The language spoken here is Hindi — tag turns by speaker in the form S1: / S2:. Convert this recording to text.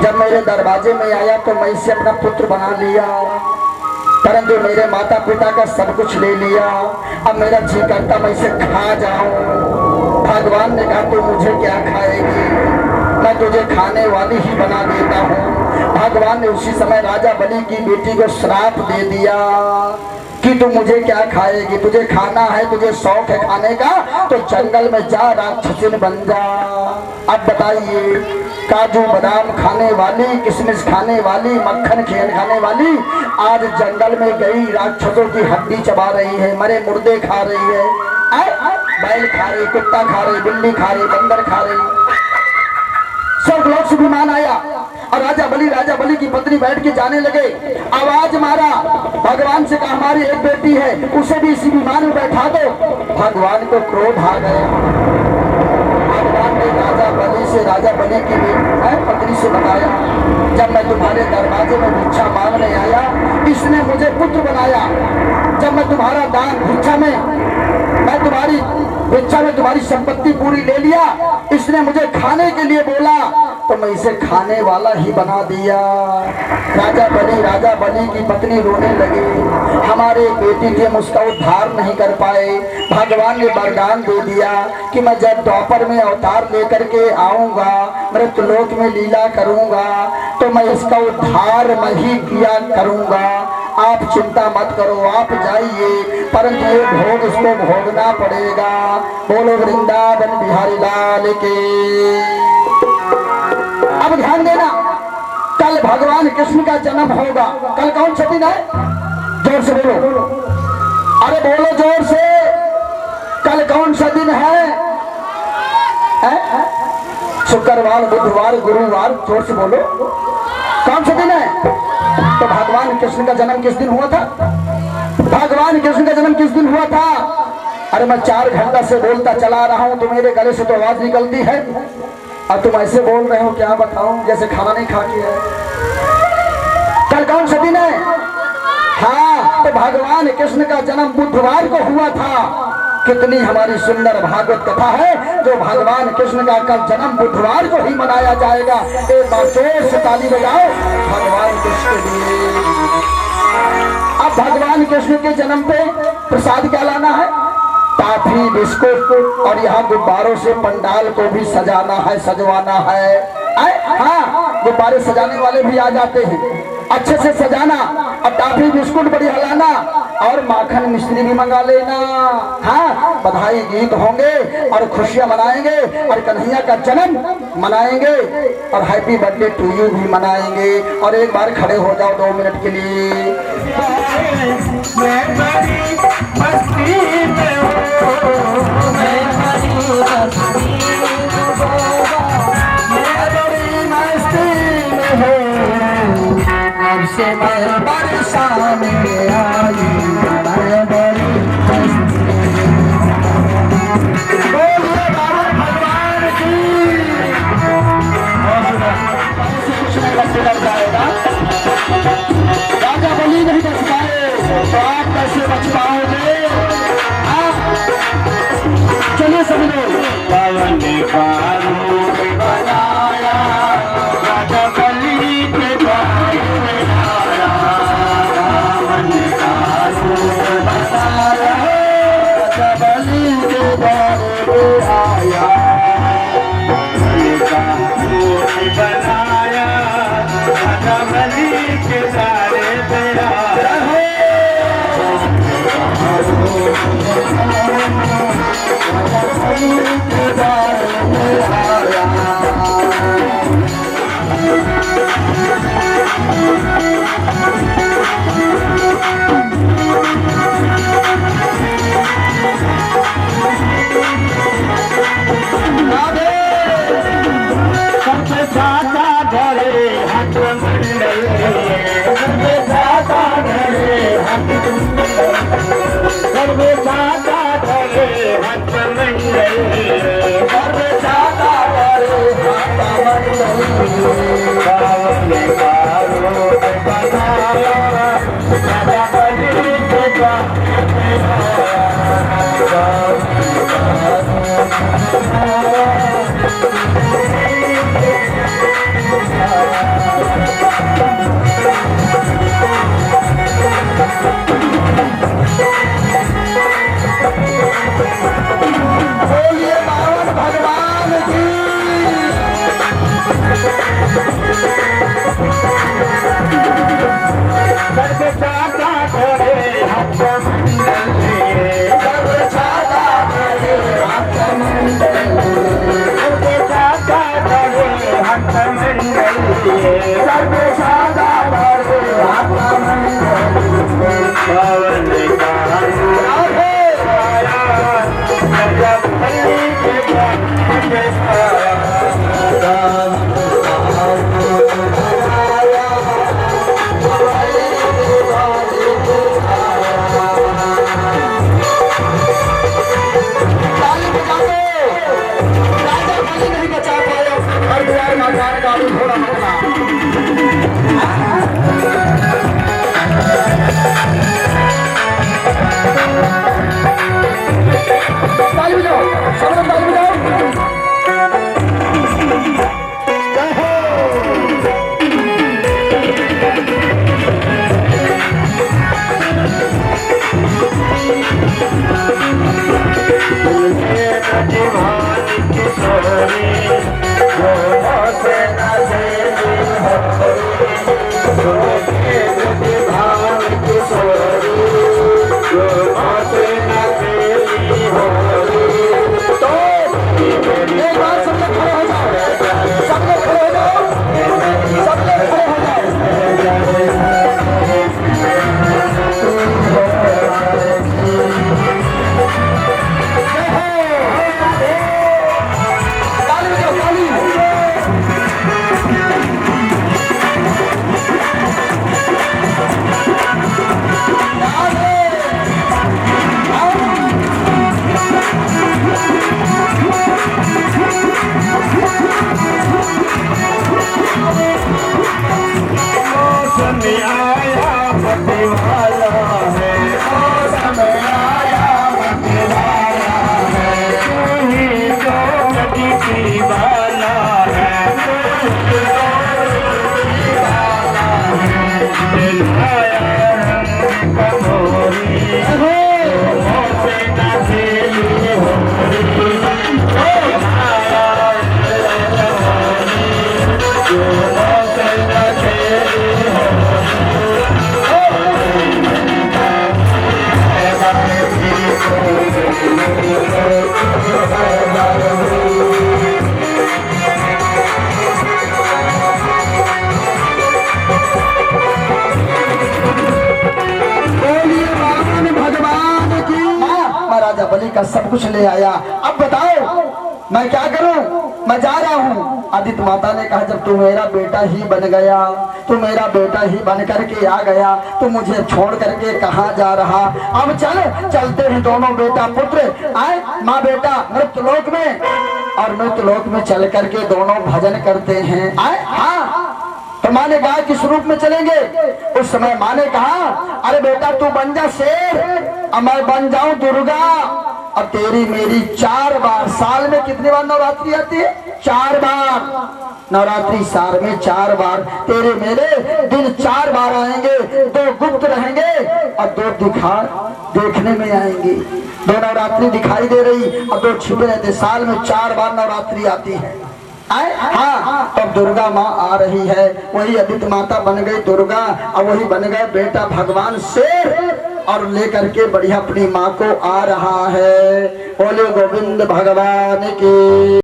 S1: जब मेरे दरवाजे में आया तो मैं इसे अपना पुत्र बना लिया, परंतु मेरे माता पिता का सब कुछ ले लिया। अब मेरा जी करता मैं इसे खा जाऊं। भगवान ने कहा तू मुझे क्या खाएगी, मैं तुझे खाने वाली ही बना देता हूँ। भगवान ने उसी समय राजा बलि की बेटी को श्राप दे दिया कि तू मुझे क्या खाएगी, तुझे खाना है, तुझे शौक है खाने का, तो जंगल में जा राक्षसिन बन जा। अब बताइए, काजू बादाम खाने वाली, किशमिश खाने वाली, मक्खन खेल खाने वाली आज जंगल में गई राक्षसों की हड्डी चबा रही है, मरे मुर्दे खा रही है, बैल खा रही, कुत्ता खा रही, बिल्ली खा रही, बंदर खा रही। सब लोग से विमान आया और राजा बलि की पत्नी बैठ के जाने लगे। आवाज मारा, भगवान से कहा हमारी एक बेटी है, उसे भी इसी विमान में बैठा दो। भगवान को क्रोध आ गया। भगवान ने राजा बलि की पत्नी से बताया, जब मैं तुम्हारे दरवाजे में भिक्षा मांगने आया, इसने मुझे पुत्र बनाया। जब मैं तुम्हारा दान भिक्षा में तुम्हारी संपत्ति पूरी ले लिया, इसने मुझे खाने के लिए बोला तो मैं इसे खाने वाला ही बना दिया। राजा बलि की पत्नी रोने लगी, हमारे बेटी थे, हम उसका उद्धार नहीं कर पाए। भगवान ने वरदान दे दिया कि मैं जब द्वापर में अवतार लेकर के आऊंगा, मृत्युलोक में लीला करूंगा, तो मैं इसका उद्धार मैं ही किया करूंगा। आप चिंता मत करो, आप जाइए, परंतु ये भोग इसको भोगना पड़ेगा। बोलो वृंदावन बिहारी लाल के। अब ध्यान देना, कल भगवान कृष्ण का जन्म होगा। कल कौन सा दिन है? जोर से बोलो, अरे बोलो जोर से, कल कौन सा दिन है? शुक्रवार, बुधवार, गुरुवार, जोर से बोलो, कौन सा दिन है? तो भगवान कृष्ण का जन्म किस दिन हुआ था? भगवान कृष्ण का जन्म किस दिन हुआ था? अरे मैं 4 घंटा से बोलता चला रहा हूं, तो मेरे गले से तो आवाज निकलती है और तुम ऐसे बोल रहे हो, क्या बताऊं, जैसे खाना नहीं खा के है। कल कौन सा दिन है? हाँ, तो भगवान कृष्ण का जन्म बुधवार को हुआ था। कितनी हमारी सुंदर भागवत कथा है जो भगवान कृष्ण का कल जन्म बुधवार को ही मनाया जाएगा। एक बार जोर से ताली बजाओ भगवान कृष्ण के लिए। अब भगवान कृष्ण के जन्म पे प्रसाद क्या लाना है? टाफी, बिस्कुट और यहाँ गुब्बारों से पंडाल को भी सजाना है, सजवाना है। हाँ, गुब्बारे सजाने वाले भी आ जाते हैं, अच्छे से सजाना और टाफी बिस्कुट बढ़िया लाना और माखन मिश्री भी मंगा लेना। हाँ, बधाई गीत होंगे और खुशियां मनाएंगे और कन्हैया का जन्म मनाएंगे और हैप्पी बर्थडे टू यू भी मनाएंगे। और एक बार खड़े हो जाओ 2 मिनट के लिए। से मैं परेशान में आई, मैं बड़ी भगवान की जाएगा। राजा बलि नहीं बच पाए तो आप कैसे बच पाओगे? चलिए सभी लोग। पवन का रूप बनाया राजा बलि के द्वार में आया, पवन का रूप बनाया राजा बलि के द्वार में आया, पवन का रूप बनाया राजा बलि के द्वार में आया।
S2: Oh,
S1: बोलिए बावन भगवान की।
S2: सर्व छाता करे हस्त मंडल लिए,
S1: सर्व छाता करे हस्त मंडल लिए,
S2: सर्व छाता करे हस्त मंडल लिए,
S1: सर्व छाता करे हस्त मंडल लिए।
S2: पवन का आया, जब पल्ली के ज्ञान के आया,
S1: ताली बजा दो। राजा बलि नहीं बचा पाया, हरिद्वार का द्वार का भी घोड़ा होगा। ताली बजाओ, सब लोग ताली बजाओ।
S2: जीवान किशोरी दोनों से जीवान किशोरी दोनों से नचेली होरी।
S1: तो एक बार सब लोग खड़े हो जाओ, सब लोग खड़े हो जाओ, सब लोग खड़े हो जाओ। ताली बजाओ, ताली।
S2: मौसम आया पतिवाला है,
S1: मौसम आया मतिवाला है,
S2: तू ही तो नदी की बाला है, दिलाया रंग कमोरी दोनों से नचेली होरी। दिलाया रंग कमोरी दोनों से नचेली
S1: बोलिए बावन भगवान की। मैं राजा बलि का सब कुछ ले आया, अब बताओ मैं क्या करूं? मैं जा रहा हूँ। आदित्य माता ने कहा जब तू मेरा बेटा ही बन गया, तू मेरा बेटा ही बन करके आ गया, तो मुझे छोड़ करके कहाँ जा रहा? अब चलते हैं दोनों बेटा पुत्र आए माँ बेटा मृत्यलोक में, और मृत्यलोक में चल करके दोनों भजन करते हैं। आए हाँ, तो माँ ने कहा किस रूप में चलेंगे? उस समय माँ ने कहा अरे बेटा तू बन जा शेर और मैं बन जाऊं दुर्गा, और तेरी मेरी 4 बार साल में कितनी बार नवरात्रि आती है? 4 बार नवरात्रि साल में 4 बार तेरे मेरे दिन 4 बार आएंगे। 2 गुप्त रहेंगे और 2 देखने में आएंगे। 2 नवरात्रि दिखाई दे रही और 2 छिपे रहते। साल में 4 बार नवरात्रि आती है। आए हाँ, तब दुर्गा माँ आ रही है। वही आदित्य माता बन गई दुर्गा और वही बन गए बेटा भगवान शेर, और लेकर के बढ़िया अपनी माँ को आ रहा है। बोले गोविंद भगवान की।